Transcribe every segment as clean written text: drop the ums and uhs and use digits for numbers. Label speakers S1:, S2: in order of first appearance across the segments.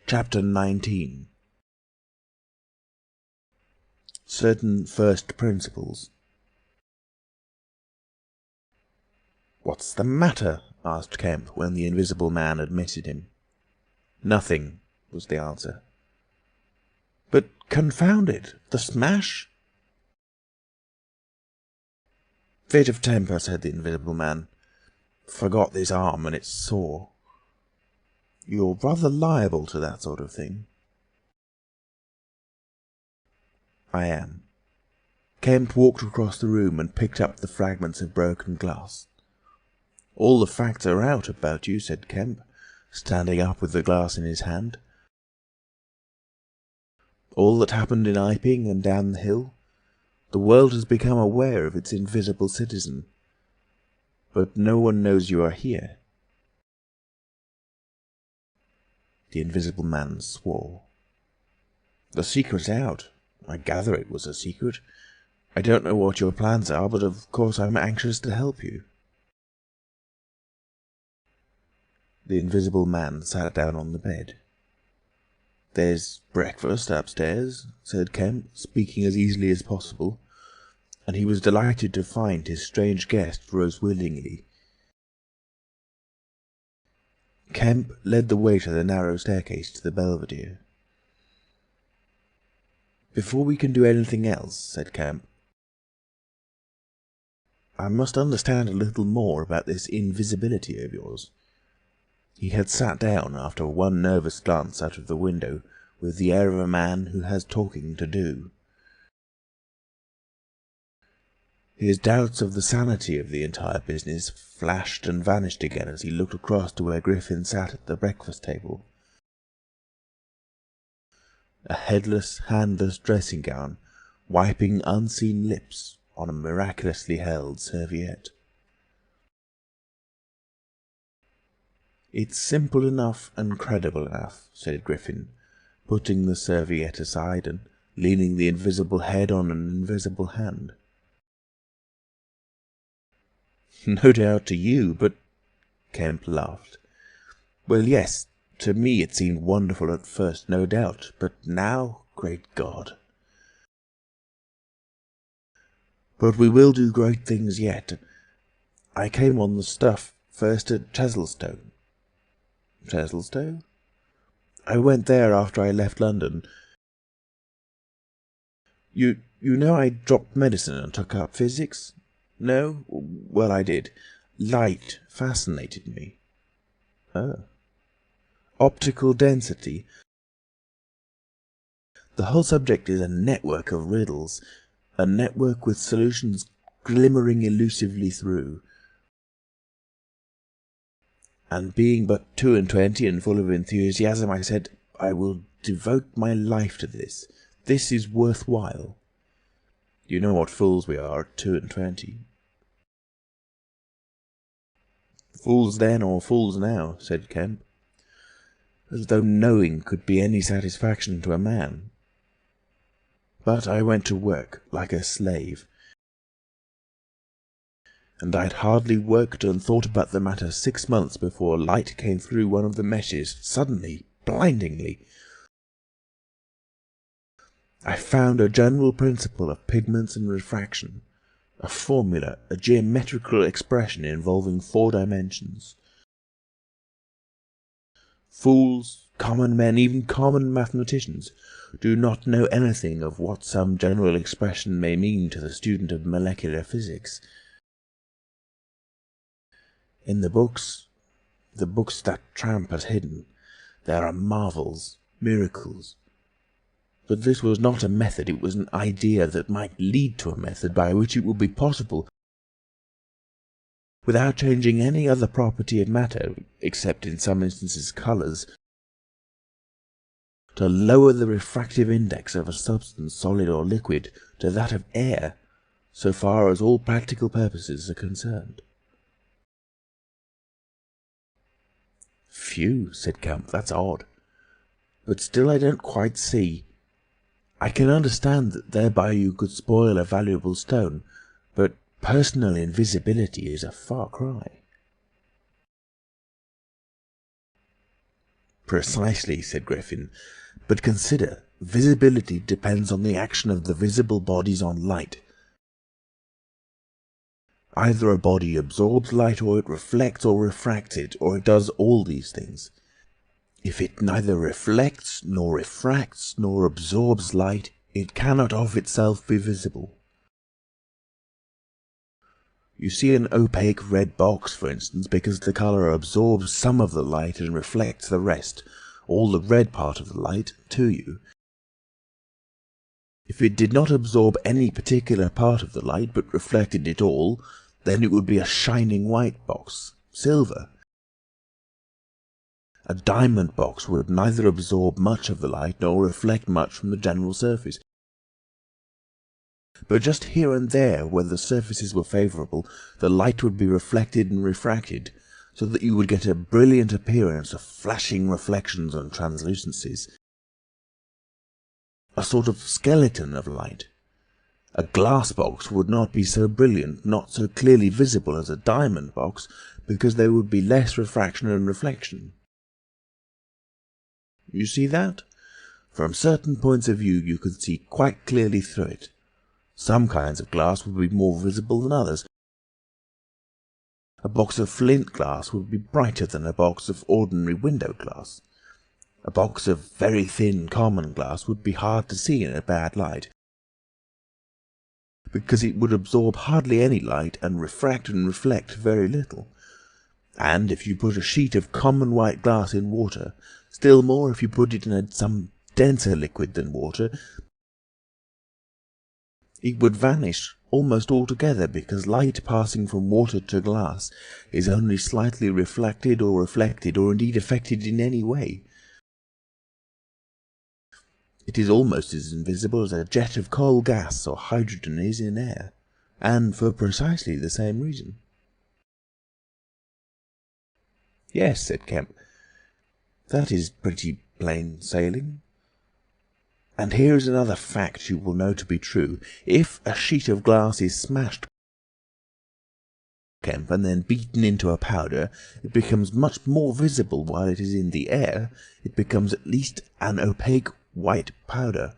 S1: Chapter 19. Certain First Principles. "What's the matter?" asked Kemp, when the Invisible Man admitted him. "Nothing," was the answer. "But confound it! The smash?" "Fit of temper," said the Invisible Man. "Forgot this arm, and it's sore." "You're rather liable to that sort of thing." "I am." Kemp walked across the room and picked up the fragments of broken glass. "All the facts are out about you," said Kemp, standing up with the glass in his hand. "All that happened in Iping and down the hill. The world has become aware of its invisible citizen. But no one knows you are here." The Invisible Man swore. "The secret's out. I gather it was a secret. I don't know what your plans are, but of course I'm anxious to help you." The Invisible Man sat down on the bed. "There's breakfast upstairs," said Kemp, speaking as easily as possible, and he was delighted to find his strange guest rose willingly. Kemp led the way to the narrow staircase to the belvedere. "Before we can do anything else," said Kemp, "I must understand a little more about this invisibility of yours." He had sat down, after one nervous glance out of the window, with the air of a man who has talking to do. His doubts of the sanity of the entire business flashed and vanished again as he looked across to where Griffin sat at the breakfast table. A headless, handless dressing-gown, wiping unseen lips on a miraculously held serviette. "It's simple enough and credible enough," said Griffin, putting the serviette aside and leaning the invisible head on an invisible hand. "No doubt to you, but—" Kemp laughed. "Well, yes, to me it seemed wonderful at first, no doubt, but now, great God! But we will do great things yet. I came on the stuff first at Chesilstowe." "Chesilstowe?" "I went there after I left London. You know I dropped medicine and took up physics? No? Well, I did. Light fascinated me." "Oh." "Optical density. The whole subject is a network of riddles, a network with solutions glimmering elusively through. And being but 22 and full of enthusiasm, I said, I will devote my life to this. This is worthwhile. You know what fools we are at 22. "Fools then or fools now," said Kemp. "As though knowing could be any satisfaction to a man. But I went to work like a slave. And I'd hardly worked and thought about the matter 6 months before light came through one of the meshes, suddenly, blindingly. I found a general principle of pigments and refraction, a formula, a geometrical expression involving 4 dimensions. Fools, common men, even common mathematicians, do not know anything of what some general expression may mean to the student of molecular physics. In the books that tramp has hidden, there are marvels, miracles. But this was not a method, it was an idea that might lead to a method by which it would be possible, without changing any other property of matter, except in some instances colours, to lower the refractive index of a substance, solid or liquid, to that of air, so far as all practical purposes are concerned." "Phew," said Kemp, "that's odd. But still I don't quite see. I can understand that thereby you could spoil a valuable stone, but personal invisibility is a far cry." "Precisely," said Griffin. "But consider, visibility depends on the action of the visible bodies on light. Either a body absorbs light, or it reflects or refracts it, or it does all these things. If it neither reflects, nor refracts, nor absorbs light, it cannot of itself be visible. You see an opaque red box, for instance, because the colour absorbs some of the light and reflects the rest, all the red part of the light, to you. If it did not absorb any particular part of the light, but reflected it all, then it would be a shining white box, silver. A diamond box would neither absorb much of the light, nor reflect much from the general surface. But just here and there, where the surfaces were favourable, the light would be reflected and refracted, so that you would get a brilliant appearance of flashing reflections and translucencies, a sort of skeleton of light. A glass box would not be so brilliant, not so clearly visible as a diamond box, because there would be less refraction and reflection. You see that? From certain points of view you can see quite clearly through it. Some kinds of glass would be more visible than others. A box of flint glass would be brighter than a box of ordinary window glass. A box of very thin common glass would be hard to see in a bad light, because it would absorb hardly any light and refract and reflect very little. And if you put a sheet of common white glass in water, still more if you put it in some denser liquid than water, it would vanish almost altogether, because light passing from water to glass is only slightly reflected or indeed affected in any way. It is almost as invisible as a jet of coal gas or hydrogen is in air, and for precisely the same reason. "Yes," said Kemp, "that is pretty plain sailing. And here is another fact you will know to be true. If a sheet of glass is smashed, Kemp, and then beaten into a powder, it becomes much more visible while it is in the air. It becomes at least an opaque white powder.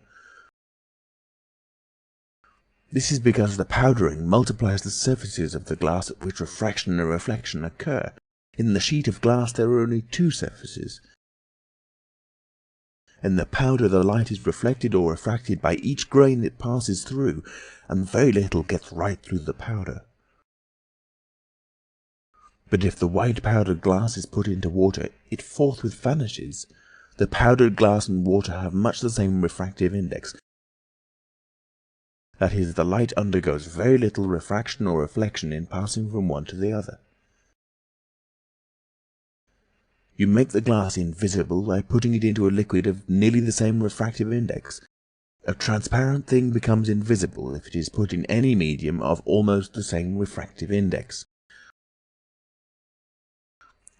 S1: This is because the powdering multiplies the surfaces of the glass at which refraction and reflection occur. In the sheet of glass there are only two surfaces. In the powder the light is reflected or refracted by each grain it passes through, and very little gets right through the powder. But if the white powdered glass is put into water, it forthwith vanishes. The powdered glass and water have much the same refractive index. That is, the light undergoes very little refraction or reflection in passing from one to the other. You make the glass invisible by putting it into a liquid of nearly the same refractive index. A transparent thing becomes invisible if it is put in any medium of almost the same refractive index.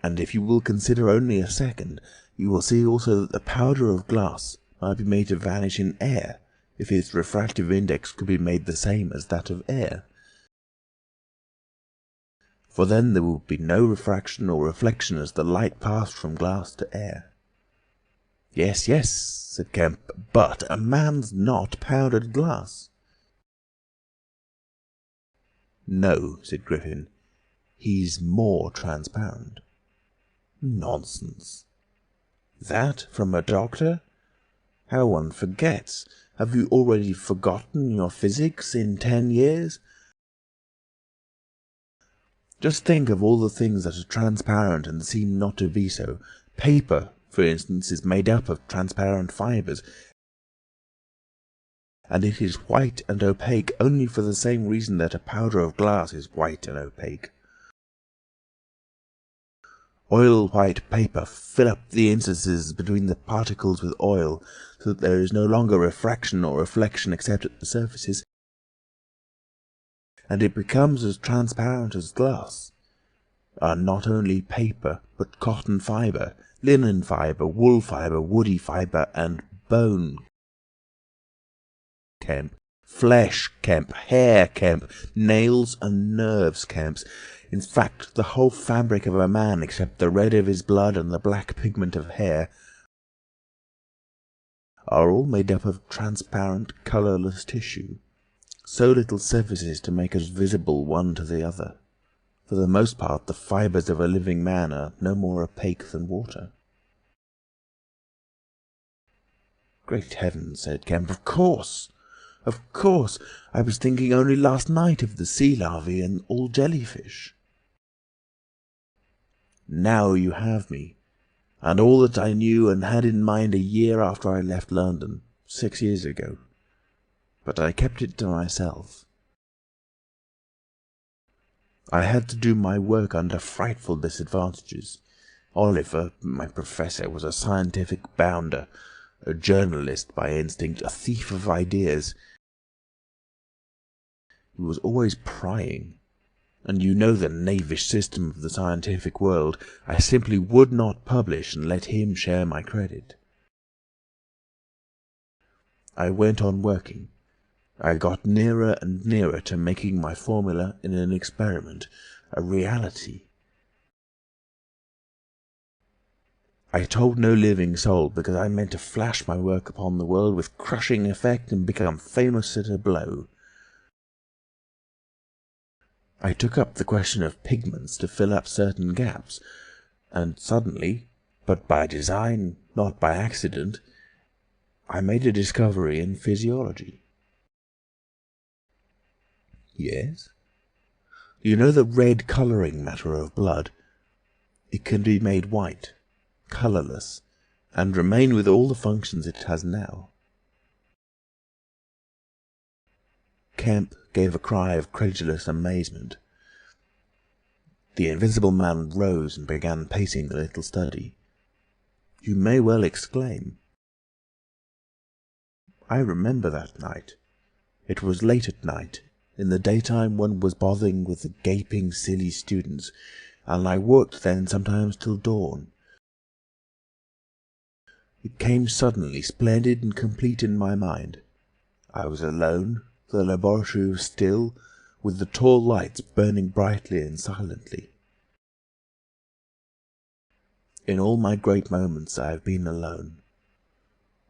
S1: And if you will consider only a second, you will see also that the powder of glass might be made to vanish in air, if its refractive index could be made the same as that of air. For then there would be no refraction or reflection as the light passed from glass to air. "Yes, yes," said Kemp, "but a man's not powdered glass." "No," said Griffin, "he's more transparent." "Nonsense." "That from a doctor? How one forgets! Have you already forgotten your physics in 10 years? Just think of all the things that are transparent and seem not to be so. Paper, for instance, is made up of transparent fibres, and it is white and opaque only for the same reason that a powder of glass is white and opaque. Oil-white paper fill up the interstices between the particles with oil, so that there is no longer refraction or reflection except at the surfaces, and it becomes as transparent as glass. Not only paper, but cotton fibre, linen fibre, wool fibre, woody fibre, and bone, Kemp, flesh, Kemp, hair, Kemp, nails and nerves, Kemp. In fact, the whole fabric of a man, except the red of his blood and the black pigment of hair, are all made up of transparent, colourless tissue, so little surfaces to make us visible one to the other. For the most part, the fibres of a living man are no more opaque than water." "Great heavens," said Kemp, "of course! Of course! I was thinking only last night of the sea larvae and all jellyfish." "Now you have me, and all that I knew and had in mind a year after I left London, 6 years ago. But I kept it to myself. I had to do my work under frightful disadvantages. Oliver, my professor, was a scientific bounder, a journalist by instinct, a thief of ideas. He was always prying, and you know the knavish system of the scientific world. I simply would not publish and let him share my credit. I went on working. I got nearer and nearer to making my formula in an experiment a reality. I told no living soul, because I meant to flash my work upon the world with crushing effect and become famous at a blow. I took up the question of pigments to fill up certain gaps, and suddenly, but by design, not by accident, I made a discovery in physiology." "Yes?" "You know the red colouring matter of blood? It can be made white, colourless, and remain with all the functions it has now." Kemp gave a cry of credulous amazement. The Invisible Man rose and began pacing the little study. "You may well exclaim. I remember that night. It was late at night. In the daytime one was bothering with the gaping, silly students, and I worked then sometimes till dawn. It came suddenly, splendid and complete in my mind. I was alone, the laboratory was still, with the tall lights burning brightly and silently. In all my great moments I have been alone.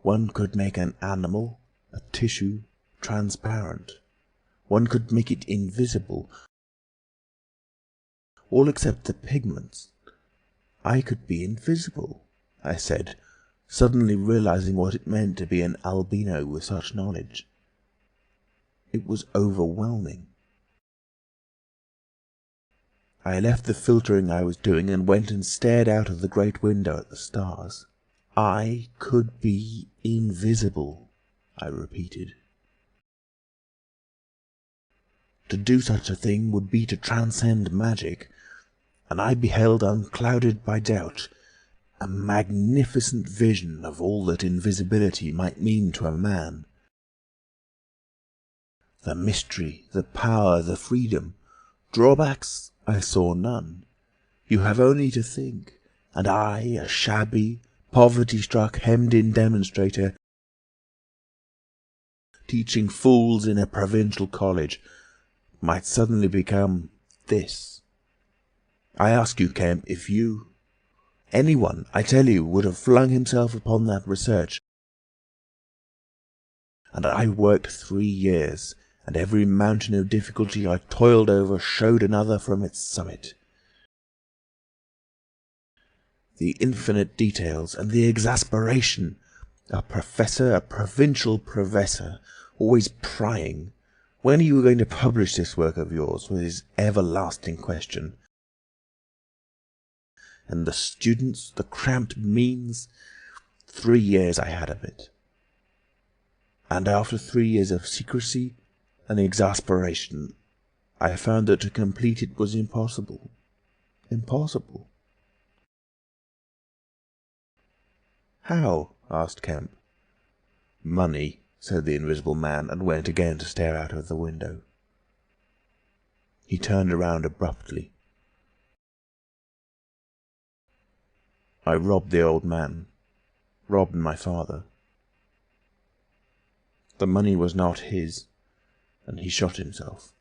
S1: One could make an animal, a tissue, transparent. One could make it invisible, all except the pigments. I could be invisible, I said, suddenly realizing what it meant to be an albino with such knowledge. It was overwhelming. I left the filtering I was doing and went and stared out of the great window at the stars. I could be invisible, I repeated. To do such a thing would be to transcend magic, and I beheld, unclouded by doubt, a magnificent vision of all that invisibility might mean to a man. The mystery, the power, the freedom. Drawbacks I saw none. You have only to think, and I, a shabby, poverty-struck, hemmed-in demonstrator, teaching fools in a provincial college, might suddenly become this. I ask you, Kemp, if you, anyone, I tell you, would have flung himself upon that research. And I worked 3 years, and every mountain of difficulty I toiled over showed another from its summit. The infinite details and the exasperation. A professor, a provincial professor, always prying. When are you going to publish this work of yours, was his everlasting question. And the students, the cramped means. 3 years I had of it. And after 3 years of secrecy and exasperation, I found that to complete it was impossible. Impossible. "How?" asked Kemp. "Money," said the Invisible Man, and went again to stare out of the window. He turned around abruptly. "I robbed the old man, robbed my father. The money was not his, and he shot himself."